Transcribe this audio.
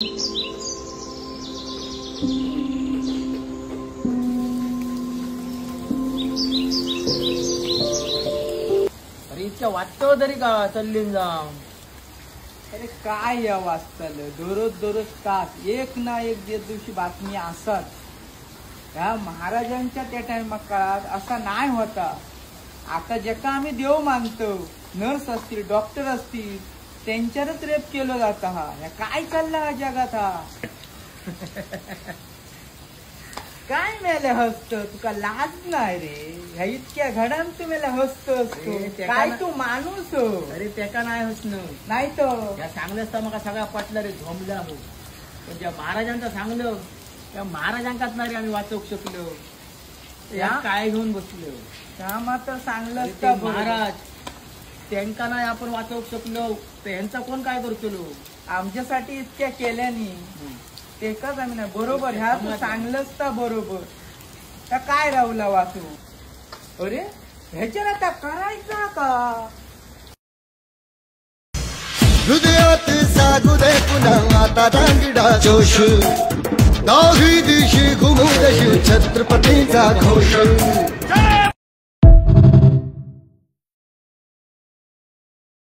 अरे इतक्या वाचतो तरी का चल्लीन जाऊन. अरे काय या वाचताल दररोज तास एक ना एक दिवशी बातमी असतात. ह्या महाराजांच्या त्या टाइमात काळात असा नाही होता. आता जेका आम्ही देव मानतो, नर्स असतील डॉक्टर असतील त्यांच्यावरच रेप केलं जात. हा काय चाललं हा जगात. हा काय मेले हसत तुका लाज नाही रे. ह्या इतक्या घडान तू मेला हसतो असतो. काय तू माणूस हो. अरे त्याका नाही हसणं नाही तो या सांगलंच तर मग सगळा पटलं रे झोंबला हो. पण ज्या महाराजांचं सांगलं त्या महाराजांकाच नाही रे आम्ही वाचवू शकलो. या काय घेऊन बसलो त्या मात्र चांगलं ते महाराज त्यांका नाही आपण वाचवू शकलो तर यांचा कोण काय करतो. आमच्यासाठी इतक्या केल्यानी ते काच आम्ही नाही बरोबर. ह्या तू चांगलंच तर बरोबर. त्या काय राहुला वाचू. अरे ह्याच्यावर आता करायचा का. हृदयात जागू दे पुन्हा आता दांगडा जोश. दाही दिशी घुमू दशी छत्रपतीचा घोष.